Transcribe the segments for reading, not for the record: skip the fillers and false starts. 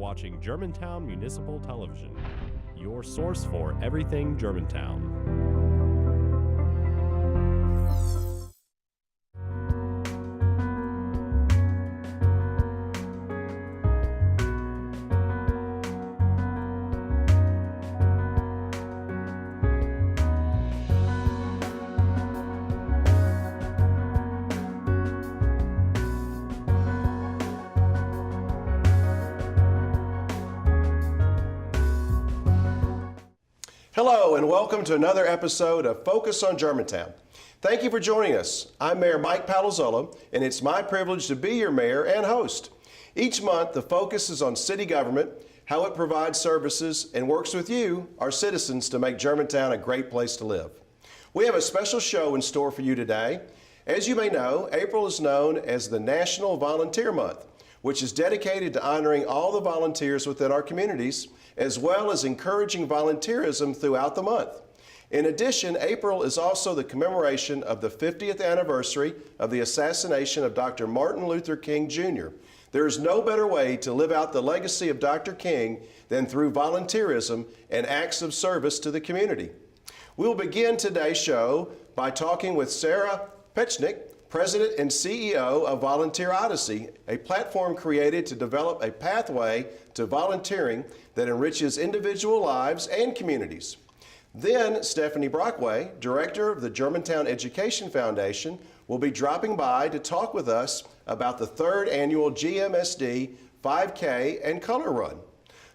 watching Germantown Municipal Television, your source for everything Germantown. Hello and welcome to another episode of Focus on Germantown. Thank you for joining us. I'm Mayor Mike Palazzolo, and it's my privilege to be your mayor and host. Each month, the focus is on city government, how it provides services, and works with you, our citizens, to make Germantown a great place to live. We have a special show in store for you today. As you may know, April is known as the National Volunteer Month, which is dedicated to honoring all the volunteers within our communities, as well as encouraging volunteerism throughout the month. In addition, April is also the commemoration of the 50th anniversary of the assassination of Dr. Martin Luther King Jr. There is no better way to live out the legacy of Dr. King than through volunteerism and acts of service to the community. We'll begin today's show by talking with Sarah Petschonek, President and CEO of Volunteer Odyssey, a platform created to develop a pathway to volunteering that enriches individual lives and communities. Then Stephanie Brockway, Director of the Germantown Education Foundation, will be dropping by to talk with us about the third annual GMSD 5K and Color Run.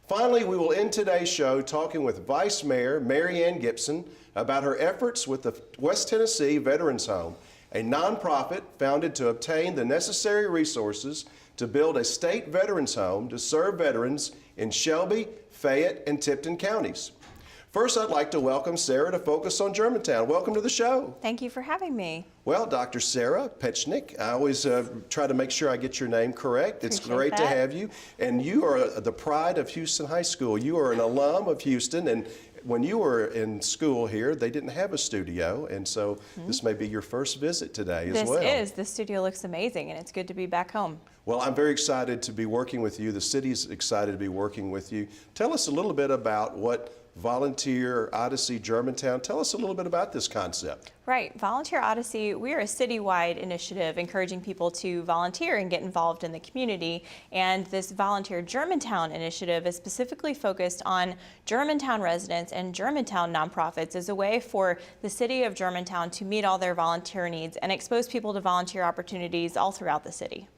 Finally, we will end today's show talking with Vice Mayor Mary Ann Gibson about her efforts with the West Tennessee Veterans Home, a nonprofit founded to obtain the necessary resources to build a state veterans home to serve veterans in Shelby, Fayette, and Tipton counties. First, I'd like to welcome Sarah to Focus on Germantown. Welcome to the show. Thank you for having me. Well, Dr. Sarah Petschonek, I always try to make sure I get your name correct. It's great to have you. And you are the pride of Houston High School. You are an alum of Houston, and when you were in school here, they didn't have a studio, and so this may be your first visit today as well. This studio looks amazing, and it's good to be back home. Well, I'm very excited to be working with you. The city's excited to be working with you. Tell us a little bit about what Volunteer Odyssey Germantown. Tell us a little bit about this concept. Right. Volunteer Odyssey, we are a citywide initiative encouraging people to volunteer and get involved in the community. And this Volunteer Germantown initiative is specifically focused on Germantown residents and Germantown nonprofits as a way for the city of Germantown to meet all their volunteer needs and expose people to volunteer opportunities all throughout the city.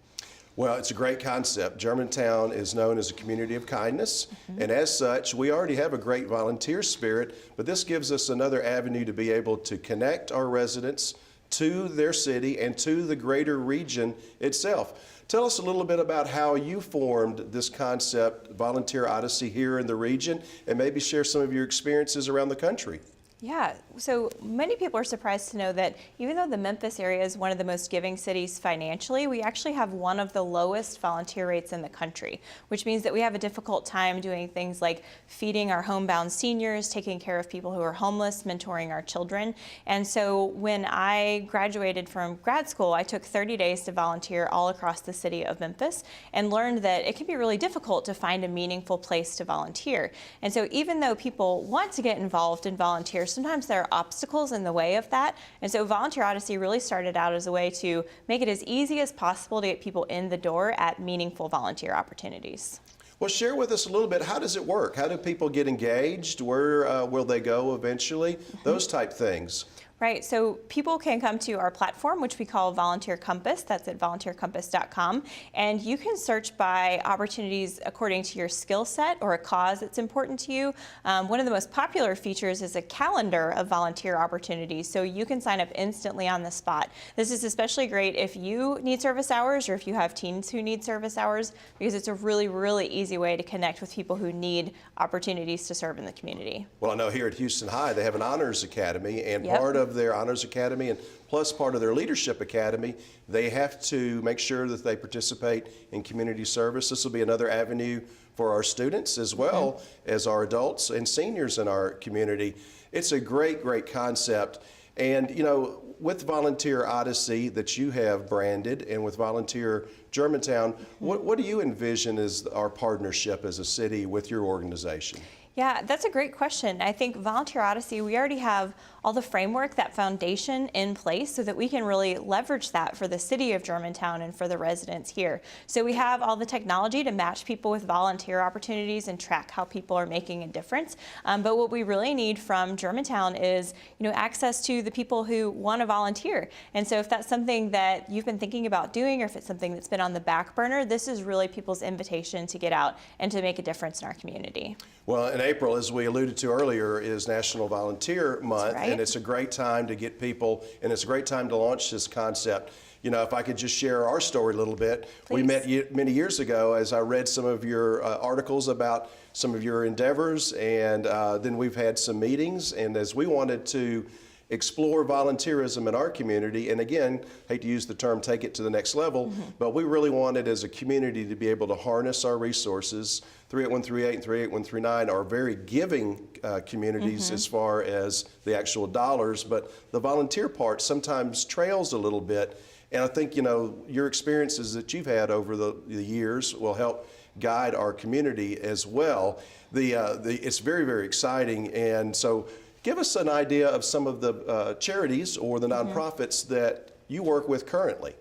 Well, it's a great concept. Germantown is known as a community of kindness, and as such, we already have a great volunteer spirit, but this gives us another avenue to be able to connect our residents to their city and to the greater region itself. Tell us a little bit about how you formed this concept, Volunteer Odyssey, here in the region, and maybe share some of your experiences around the country. Yeah, so many people are surprised to know that even though the Memphis area is one of the most giving cities financially, we actually have one of the lowest volunteer rates in the country, which means that we have a difficult time doing things like feeding our homebound seniors, taking care of people who are homeless, mentoring our children. And so when I graduated from grad school, I took 30 days to volunteer all across the city of Memphis and learned that it can be really difficult to find a meaningful place to volunteer. And so even though people want to get involved and volunteer, sometimes there are obstacles in the way of that. And so Volunteer Odyssey really started out as a way to make it as easy as possible to get people in the door at meaningful volunteer opportunities. Well, share with us a little bit, how does it work? How do people get engaged? Where will they go eventually? Those type things. Right, so people can come to our platform, which we call Volunteer Compass. That's at volunteercompass.com. And you can search by opportunities according to your skill set or a cause that's important to you. One of the most popular features is a calendar of volunteer opportunities, so you can sign up instantly on the spot. This is especially great if you need service hours or if you have teens who need service hours, because it's a really, really easy way to connect with people who need opportunities to serve in the community. Well, I know here at Houston High, they have an Honors Academy, and part of their Honors Academy and plus part of their Leadership Academy, they have to make sure that they participate in community service. This will be another avenue for our students as well as our adults and seniors in our community. It's a great, great concept. And, you know, with Volunteer Odyssey that you have branded and with Volunteer Germantown, what do you envision as our partnership as a city with your organization? Yeah, that's a great question. I think Volunteer Odyssey, we already have all the framework, that foundation in place so that we can really leverage that for the city of Germantown and for the residents here. So we have all the technology to match people with volunteer opportunities and track how people are making a difference. But what we really need from Germantown is, access to the people who want to volunteer. And so if that's something that you've been thinking about doing, or if it's something that's been on the back burner, this is really people's invitation to get out and to make a difference in our community. Well, in April, as we alluded to earlier, is National Volunteer Month, right. and it's a great time to get people, and it's a great time to launch this concept. You know, if I could just share our story a little bit. Please. We met many years ago as I read some of your articles about some of your endeavors, and then we've had some meetings, and as we wanted to explore volunteerism in our community, and again, hate to use the term take it to the next level, but we really wanted as a community to be able to harness our resources. 38138 and 38139 are very giving communities as far as the actual dollars, but the volunteer part sometimes trails a little bit. And I think, your experiences that you've had over the years will help guide our community as well. It's very, very exciting. And so give us an idea of some of the charities or the nonprofits that you work with currently.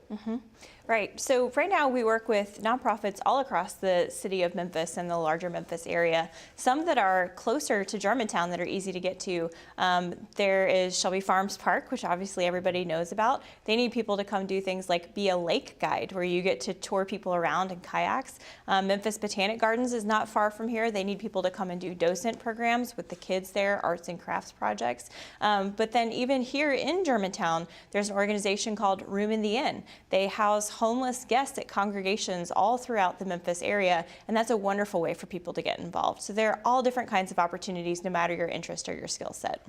Right. So right now we work with nonprofits all across the city of Memphis and the larger Memphis area. Some that are closer to Germantown that are easy to get to. There is Shelby Farms Park, which obviously everybody knows about. They need people to come do things like be a lake guide, where you get to tour people around in kayaks. Memphis Botanic Gardens is not far from here. They need people to come and do docent programs with the kids there, arts and crafts projects. But then even here in Germantown, there's an organization called Room in the Inn. They house homeless guests at congregations all throughout the Memphis area, and that's a wonderful way for people to get involved. So there are all different kinds of opportunities, no matter your interest or your skill set.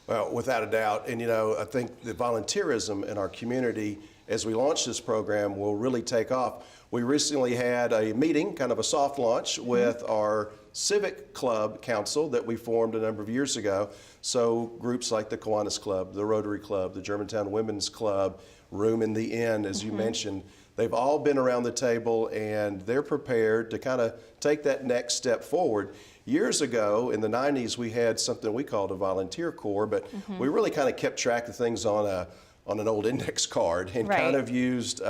Well, without a doubt, and I think the volunteerism in our community as we launch this program will really take off. We recently had a meeting, kind of a soft launch, with our Civic Club Council that we formed a number of years ago. So groups like the Kiwanis Club, the Rotary Club, the Germantown Women's Club, Room in the Inn, as you mentioned, they've all been around the table and they're prepared to kind of take that next step forward. Years ago, in the 90s, we had something we called a volunteer corps, but we really kind of kept track of things on an old index card and kind of used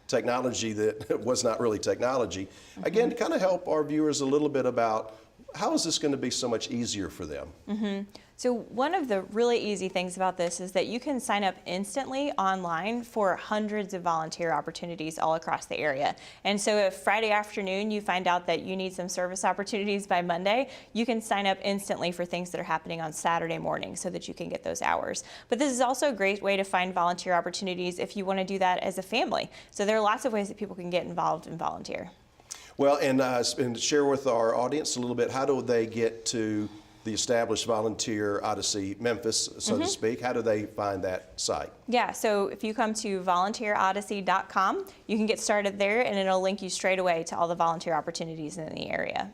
technology that was not really technology. Again, to kind of help our viewers a little bit about how is this going to be so much easier for them? So one of the really easy things about this is that you can sign up instantly online for hundreds of volunteer opportunities all across the area. And so if Friday afternoon you find out that you need some service opportunities by Monday, you can sign up instantly for things that are happening on Saturday morning so that you can get those hours. But this is also a great way to find volunteer opportunities if you want to do that as a family. So there are lots of ways that people can get involved and volunteer. Well, and share with our audience a little bit, how do they get to the established Volunteer Odyssey Memphis, so to speak? How do they find that site? Yeah, so if you come to volunteerodyssey.com, you can get started there and it'll link you straight away to all the volunteer opportunities in the area.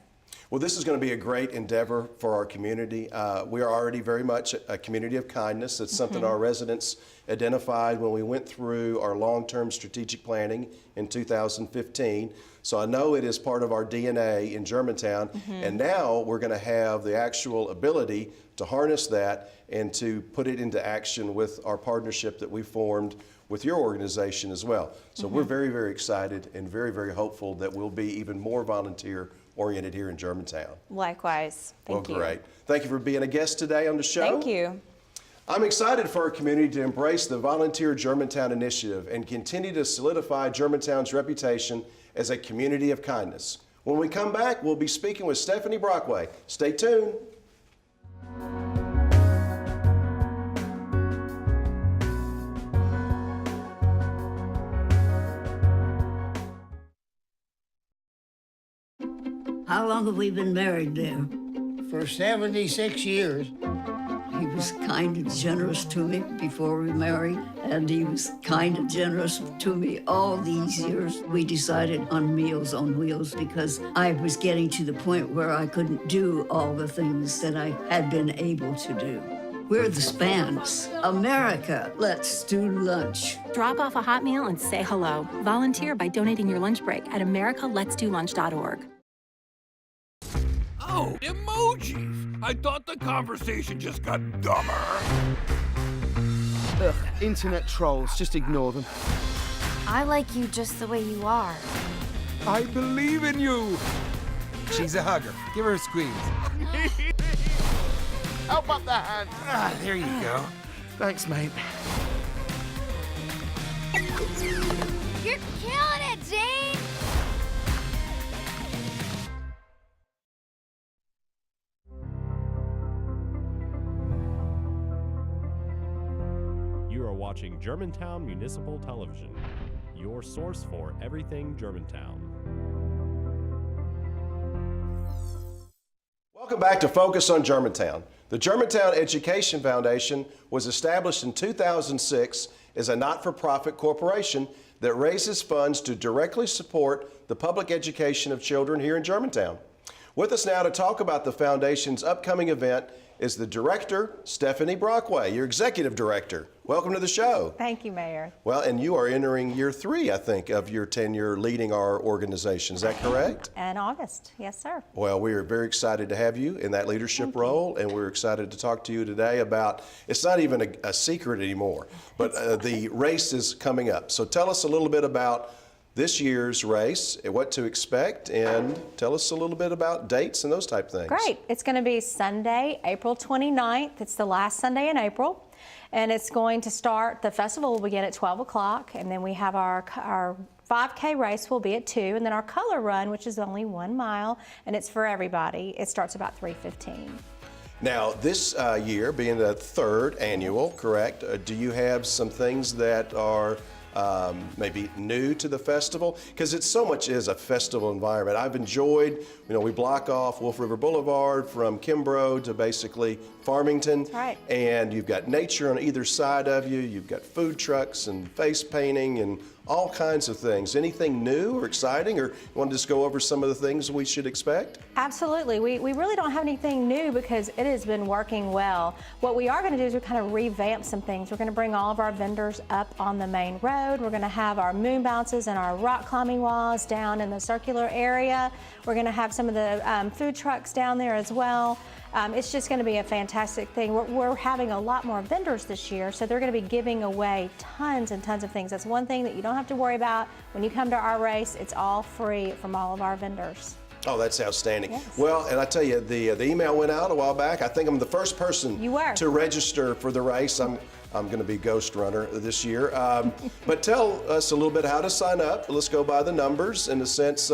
Well, this is going to be a great endeavor for our community. We are already very much a community of kindness. It's something our residents identified when we went through our long-term strategic planning in 2015. So I know it is part of our DNA in Germantown, and now we're going to have the actual ability to harness that and to put it into action with our partnership that we formed with your organization as well. So we're very, very excited and very, very hopeful that we'll be even more volunteer-oriented here in Germantown. Likewise. Thank you. Well, great. Thank you for being a guest today on the show. Thank you. I'm excited for our community to embrace the Volunteer Germantown initiative and continue to solidify Germantown's reputation as a community of kindness. When we come back, we'll be speaking with Stephanie Brockway. Stay tuned. How long have we been married there? For 76 years. He was kind and generous to me before we married, and he was kind and generous to me all these years. We decided on Meals on Wheels because I was getting to the point where I couldn't do all the things that I had been able to do. We're the Spans. America, let's do lunch. Drop off a hot meal and say hello. Volunteer by donating your lunch break at americaletsdolunch.org. Oh, emojis! I thought the conversation just got dumber. Ugh, internet trolls, just ignore them. I like you just the way you are. I believe in you! She's a hugger. Give her a squeeze. Help up the hand. Ah, there you go. Thanks, mate. You're killing it, Jane! You are watching Germantown Municipal Television, your source for everything Germantown. Welcome back to Focus on Germantown. The Germantown Education Foundation was established in 2006 as a not-for-profit corporation that raises funds to directly support the public education of children here in Germantown. With us now to talk about the foundation's upcoming event is the director, Stephanie Brockway, your executive director. Welcome to the show. Thank you, Mayor. Well, and you are entering year 3, I think, of your tenure leading our organization. Is that correct? In August, yes, sir. Well, we are very excited to have you in that leadership role, and we're excited to talk to you today about, it's not even a secret anymore, but the race is coming up. So tell us a little bit about this year's race, what to expect, and tell us a little bit about dates and those type things. Great. It's going to be Sunday, April 29th. It's the last Sunday in April. And it's going to start, the festival will begin at 12 o'clock, and then we have our 5K race will be at 2, and then our color run, which is only 1 mile, and it's for everybody. It starts about 3:15. Now, this year, being the 3rd annual, correct, do you have some things that are maybe new to the festival? Because it so much is a festival environment. I've enjoyed, we block off Wolf River Boulevard from Kimbrough to basically Farmington. That's right. And you've got nature on either side of you. You've got food trucks and face painting and all kinds of things. Anything new or exciting, or you want to just go over some of the things we should expect? Absolutely. We really don't have anything new because it has been working well. What we are going to do is we're kind of revamp some things. We're going to bring all of our vendors up on the main road. We're going to have our moon bounces and our rock climbing walls down in the circular area. We're going to have some of the food trucks down there as well. It's just going to be a fantastic thing. We're having a lot more vendors this year, so they're going to be giving away tons and tons of things. That's one thing that you don't have to worry about when you come to our race. It's all free from all of our vendors. Oh, that's outstanding. Yes. Well, and I tell you, the email went out a while back. I think I'm the first person to register for the race. I'm going to be ghost runner this year. But tell us a little bit how to sign up. Let's go by the numbers in the sense,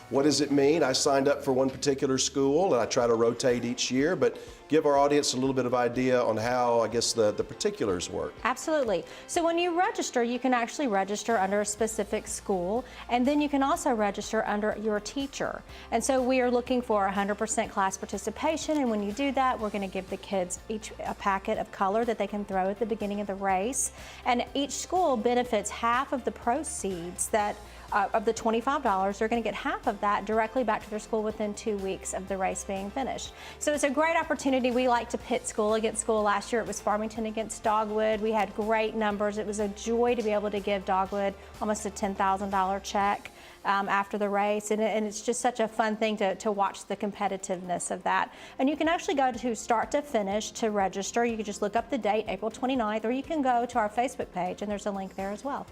what does it mean? I signed up for one particular school, and I try to rotate each year, but give our audience a little bit of idea on how, I guess, the particulars work. Absolutely. So when you register, you can actually register under a specific school, and then you can also register under your teacher. And so we are looking for 100% class participation, and when you do that, we're going to give the kids each a packet of color that they can throw at the beginning of the race. And each school benefits half of the proceeds that of the $25, they're going to get half of that directly back to their school within 2 weeks of the race being finished. So it's a great opportunity. We like to pit school against school. Last year it was Farmington against Dogwood. We had great numbers. It was a joy to be able to give Dogwood almost a $10,000 check after the race, and it's just such a fun thing to watch the competitiveness of that. And you can actually go to start to finish to register. You can just look up the date, April 29th, or you can go to our Facebook page, and there's a link there as well.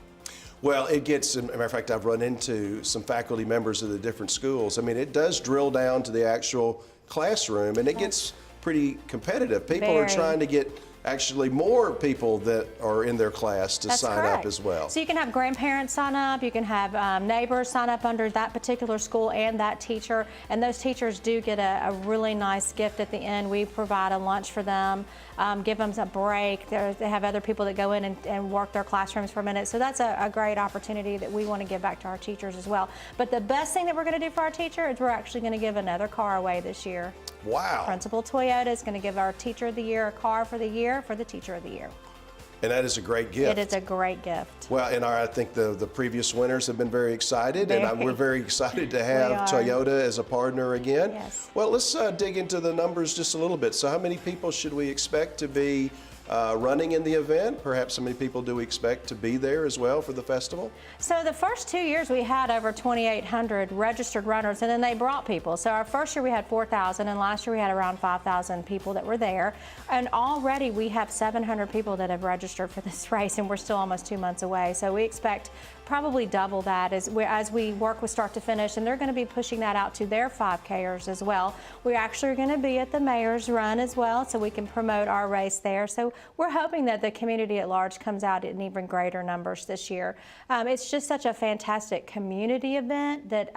Well, it gets, as a matter of fact, I've run into some faculty members of the different schools. I mean, it does drill down to the actual classroom, and it gets pretty competitive. People are trying to get actually more people that are in their class to sign up as well. So you can have grandparents sign up, you can have neighbors sign up under that particular school and that teacher, and those teachers do get a really nice gift at the end. We provide a lunch for them, give them a break. They have other people that go in and work their classrooms for a minute. So that's a great opportunity that we want to give back to our teachers as well. But the best thing that we're going to do for our teacher is we're actually going to give another car away this year. Wow. Principal Toyota is going to give our Teacher of the Year a car for the year for the Teacher of the Year. And that is a great gift. It is a great gift. Well, and I think the previous winners have been very excited, and we're very excited to have Toyota as a partner again. Yes. Well, let's dig into the numbers just a little bit. So how many people should we expect to be running in the event? Perhaps how many people do we expect to be there as well for the festival? So the first 2 years we had over 2,800 registered runners, and then they brought people. So our first year we had 4,000, and last year we had around 5,000 people that were there. And already we have 700 people that have registered for this race, and we're still almost 2 months away. So we expect probably double that as we work with start to finish, and they're going to be pushing that out to their 5Kers as well. We're actually going to be at the Mayor's Run as well, so we can promote our race there. So we're hoping that the community at large comes out in even greater numbers this year. It's just such a fantastic community event that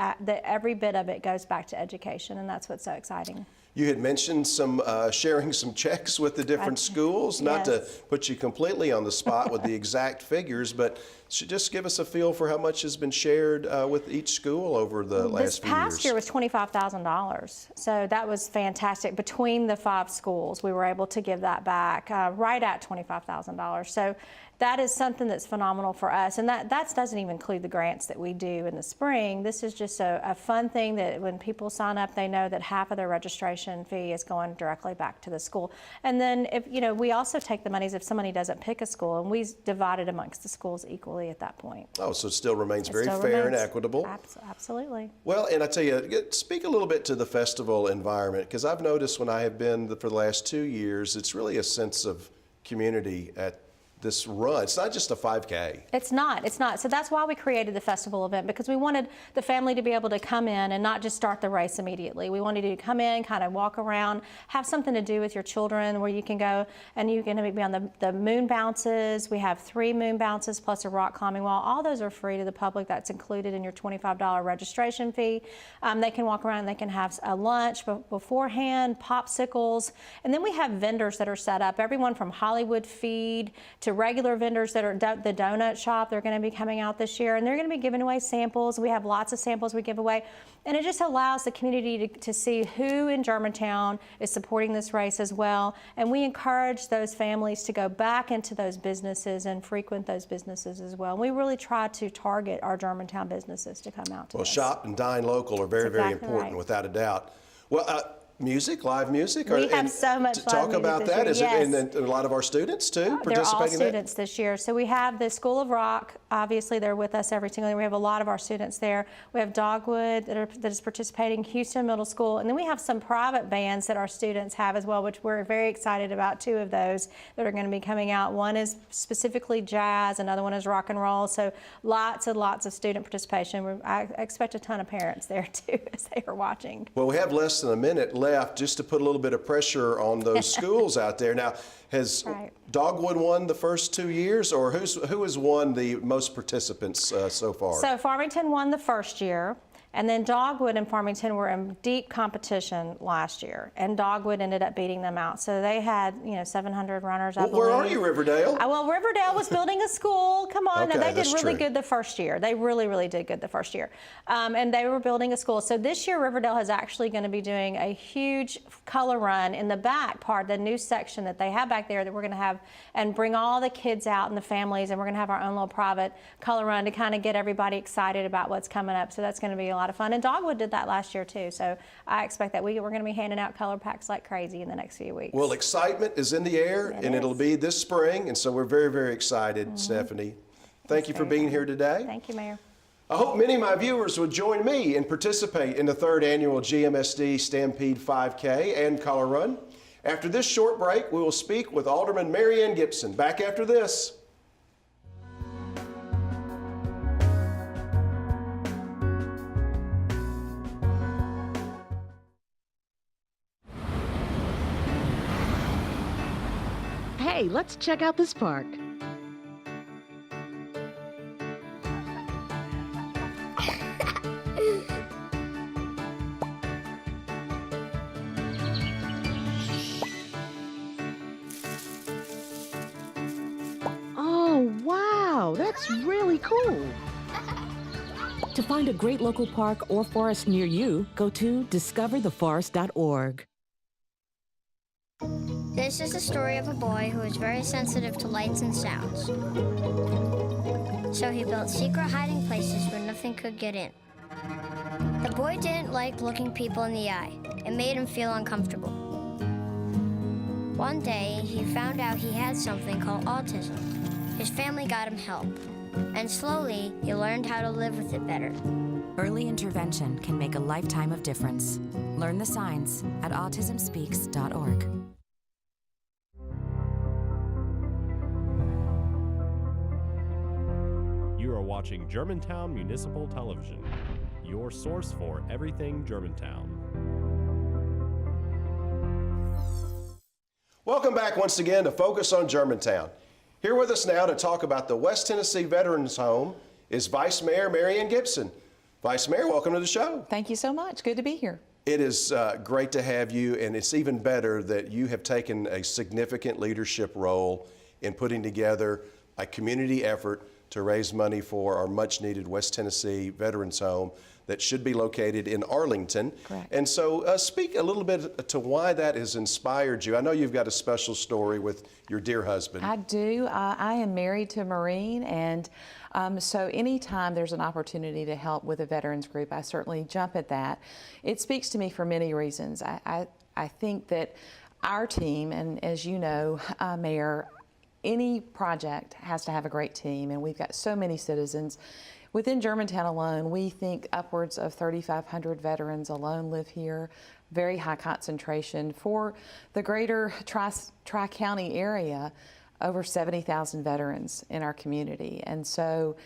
every bit of it goes back to education, and that's what's so exciting. You had mentioned some sharing some checks with the different schools, not to put you completely on the spot with the exact figures, but just give us a feel for how much has been shared with each school over the last few years. This past year was $25,000, so that was fantastic. Between the 5 schools, we were able to give that back right at $25,000. So that is something that's phenomenal for us, and that doesn't even include the grants that we do in the spring. This is just a fun thing that when people sign up, they know that half of their registration fee is going directly back to the school. And then, if we also take the monies if somebody doesn't pick a school, and we divide it amongst the schools equally at that point. Oh, so it still remains very fair and equitable. Absolutely. Well, and I tell you, speak a little bit to the festival environment, because I've noticed when I have been for the last 2 years, it's really a sense of community at this run. It's not just a 5K. It's not. So that's why we created the festival event, because we wanted the family to be able to come in and not just start the race immediately. We wanted you to come in, kind of walk around, have something to do with your children, where you can go and you can be on the moon bounces. We have 3 moon bounces plus a rock climbing wall. All those are free to the public. That's included in your $25 registration fee. They can walk around, they can have a lunch beforehand, popsicles, and then we have vendors that are set up, everyone from Hollywood Feed to regular vendors that are the donut shop. They're going to be coming out this year, and they're going to be giving away samples. We have lots of samples we give away, and it just allows the community to see who in Germantown is supporting this race as well. And we encourage those families to go back into those businesses and frequent those businesses as well. And we really try to target our Germantown businesses to come out to this. Shop and dine local are very, very important, without a doubt. Well, music, live music? We have so much live talk music about this that. year. Is it, and a lot of our students too participating They're all in that? students this year. So we have the School of Rock. Obviously, they're with us every single year. We have a lot of our students there. We have Dogwood that is participating, Houston Middle School, and then we have some private bands that our students have as well, which we're very excited about. 2 of those that are going to be coming out. One is specifically jazz, another one is rock and roll. So lots and lots of student participation. I expect a ton of parents there too as they are watching. Well, we have less than a minute left just to put a little bit of pressure on those schools out there. Now, has Dogwood won the first 2 years, or who has won the most participants so far? So Farmington won the first year, and then Dogwood and Farmington were in deep competition last year, and Dogwood ended up beating them out. So they had 700 runners, I believe. Where are you, Riverdale? Well, Riverdale was building a school. Come on, okay, they did really good the first year. They really, really did good the first year, and they were building a school. So this year, Riverdale is actually going to be doing a huge color run in the back part, the new section that they have back there that we're going to have, and bring all the kids out and the families, and we're going to have our own little private color run to kind of get everybody excited about what's coming up. So that's going to be a lot of fun. And Dogwood did that last year too. So I expect that we're going to be handing out color packs like crazy in the next few weeks. Well, excitement is in the air, and it'll be this spring, and so we're very, very excited, Stephanie. Thank you for being here today. Thank you, Mayor. I hope many of my viewers will join me and participate in the 3rd annual GMSD Stampede 5K and Color Run. After this short break, we will speak with Alderman Marianne Gibson. Back after this. Hey, let's check out this park. Oh, wow, that's really cool. To find a great local park or forest near you, go to discovertheforest.org. This is the story of a boy who was very sensitive to lights and sounds. So he built secret hiding places where nothing could get in. The boy didn't like looking people in the eye. It made him feel uncomfortable. One day, he found out he had something called autism. His family got him help, and slowly, he learned how to live with it better. Early intervention can make a lifetime of difference. Learn the signs at autismspeaks.org. You are watching Germantown Municipal Television, your source for everything Germantown. Welcome back once again to Focus on Germantown. Here with us now to talk about the West Tennessee Veterans Home is Vice Mayor Marion Gibson. Vice Mayor, welcome to the show. Thank you so much. Good to be here. It is great to have you, and it's even better that you have taken a significant leadership role in putting together a community effort to raise money for our much-needed West Tennessee Veterans Home that should be located in Arlington. Correct. And so speak a little bit to why that has inspired you. I know you've got a special story with your dear husband. I do. I am married to a Marine, and so anytime there's an opportunity to help with a veterans group, I certainly jump at that. It speaks to me for many reasons. I think that our team, and as you know, Mayor, any project has to have a great team, and we've got so many citizens. Within Germantown alone, we think upwards of 3,500 veterans alone live here, very high concentration. For the greater Tri-County area, over 70,000 veterans in our community. And so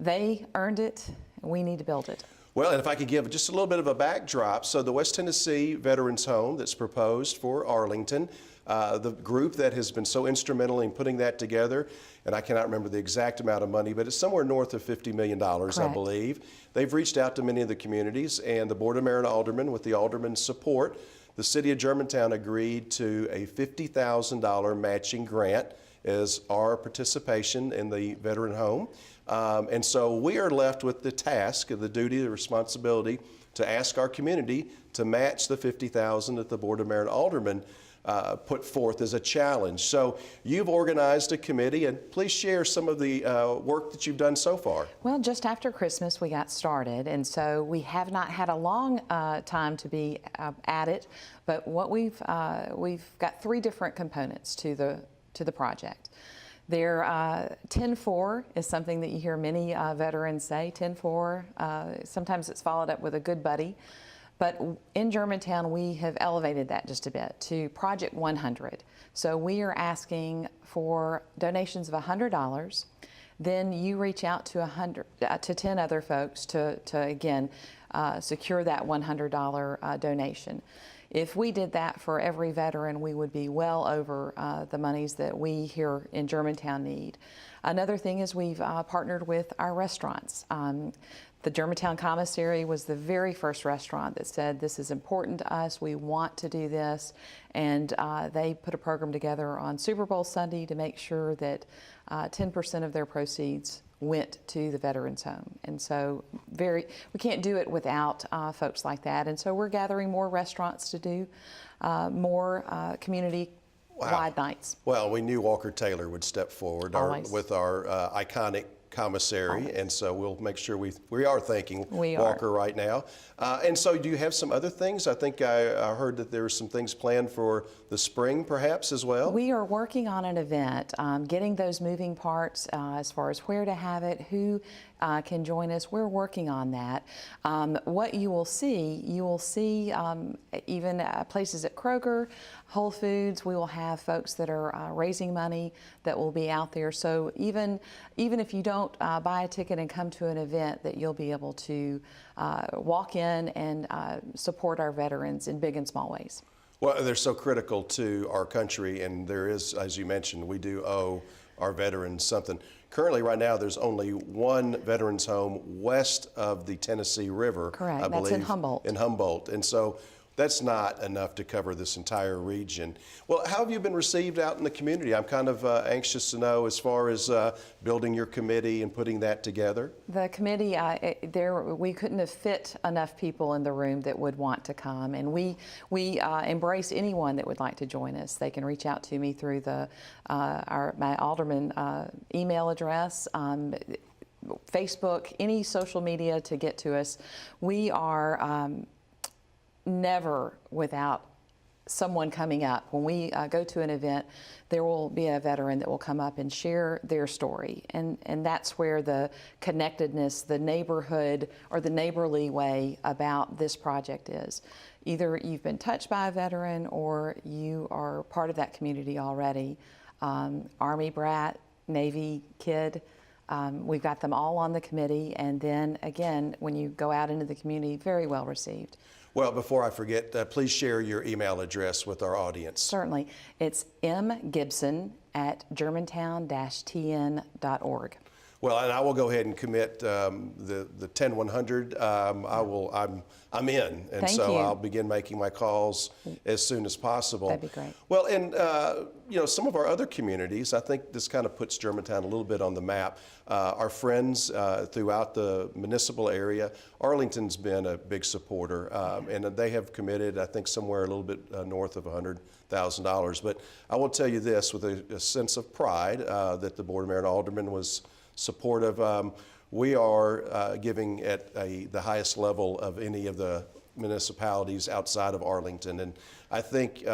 they earned it, we need to build it. Well, and if I could give just a little bit of a backdrop, so the West Tennessee Veterans Home that's proposed for Arlington, the group that has been so instrumental in putting that together, and I cannot remember the exact amount of money, but it's somewhere north of $50 million, Correct. I believe. They've reached out to many of the communities, and the Board of Mayor and Alderman, with the Alderman's support, the City of Germantown agreed to a $50,000 matching grant as our participation in the veteran home. And so we are left with the task, the duty, the responsibility to ask our community to match the $50,000 that the Board of Mayor and Alderman put forth as a challenge. So you've organized a committee, and please share some of the work that you've done so far. Well, just after Christmas we got started, and so we have not had a long time to be at it, but what we've got three different components to the project. There, 10-4 is something that you hear many veterans say, 10-4. Sometimes it's followed up with a good buddy. But in Germantown, we have elevated that just a bit to Project 100. So we are asking for donations of $100. Then you reach out to 10 other folks to again, secure that $100 donation. If we did that for every veteran, we would be well over the monies that we here in Germantown need. Another thing is we've partnered with our restaurants. The Germantown Commissary was the very first restaurant that said, this is important to us, we want to do this, and they put a program together on Super Bowl Sunday to make sure that 10% of their proceeds went to the Veterans Home. And so we can't do it without folks like that, and so we're gathering more restaurants to do more community-wide nights. Well, we knew Walker Taylor would step forward with our iconic commissary, and so we'll make sure we are thanking Walker right now. And so do you have some other things? I think I heard that there are some things planned for the spring perhaps as well? We are working on an event, getting those moving parts as far as where to have it, who can join us. We're working on that. What you will see even places at Kroger, Whole Foods. We will have folks that are raising money that will be out there. So even if you don't buy a ticket and come to an event, that you'll be able to walk in and support our veterans in big and small ways. Well, they're so critical to our country, and there is, as you mentioned, we do owe our veterans something. Currently, right now, there's only one veterans home west of the Tennessee River. Correct. I believe, that's in Humboldt. In Humboldt. And so that's not enough to cover this entire region. Well, how have you been received out in the community? I'm kind of anxious to know as far as building your committee and putting that together. The committee, we couldn't have fit enough people in the room that would want to come, and we embrace anyone that would like to join us. They can reach out to me through my Alderman email address, Facebook, any social media to get to us. We are never without someone coming up. When we go to an event, there will be a veteran that will come up and share their story. And that's where the connectedness, the neighborhood, or the neighborly way about this project is. Either you've been touched by a veteran or you are part of that community already. Army brat, Navy kid, we've got them all on the committee. And then again, when you go out into the community, very well received. Well, before I forget, please share your email address with our audience. Certainly. It's mgibson@germantown-tn.org. Well, and I will go ahead and commit the 10-100. I'm in, and Thank so you. I'll begin making my calls as soon as possible. That'd be great. Well, and you know, some of our other communities, I think this kind of puts Germantown a little bit on the map. Our friends throughout the municipal area, Arlington's been a big supporter, and they have committed, I think, somewhere a little bit north of $100,000. But I will tell you this with a sense of pride that the Board of Mayor and Alderman was supportive. We are giving at the highest level of any of the municipalities outside of Arlington. And I think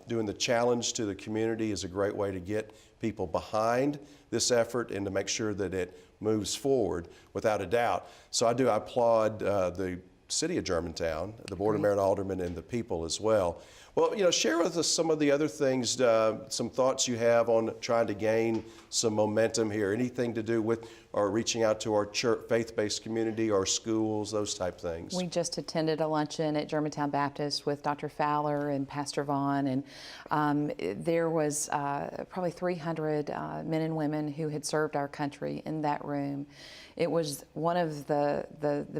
doing the challenge to the community is a great way to get people behind this effort and to make sure that it moves forward without a doubt. So I applaud the City of Germantown, the Board of Mayor and Alderman, and the people as well. Well, you know, share with us some of the other things, some thoughts you have on trying to gain some momentum here. Anything to do with or reaching out to our church, faith-based community, our schools, those type things. We just attended a luncheon at Germantown Baptist with Dr. Fowler and Pastor Vaughn, and there was probably 300 men and women who had served our country in that room. It was one of the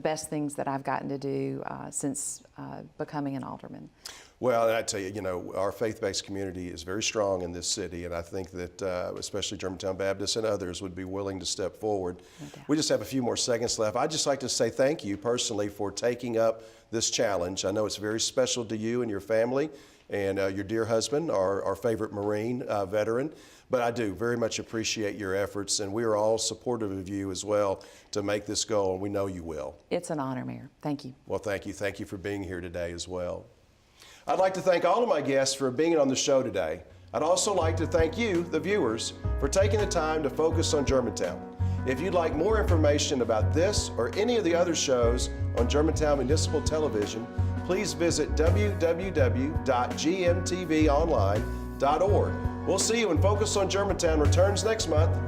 best things that I've gotten to do since becoming an alderman. Well, and I tell you, you know, our faith-based community is very strong in this city, and I think that especially Germantown Baptist and others would be willing to step forward. No doubt. We just have a few more seconds left. I'd just like to say thank you personally for taking up this challenge. I know it's very special to you and your family and your dear husband, our favorite Marine veteran. But I do very much appreciate your efforts, and we are all supportive of you as well to make this goal, and we know you will. It's an honor, Mayor. Thank you. Well, thank you. Thank you for being here today as well. I'd like to thank all of my guests for being on the show today. I'd also like to thank you, the viewers, for taking the time to focus on Germantown. If you'd like more information about this or any of the other shows on Germantown Municipal Television, please visit www.gmtvonline.org. We'll see you when Focus on Germantown returns next month.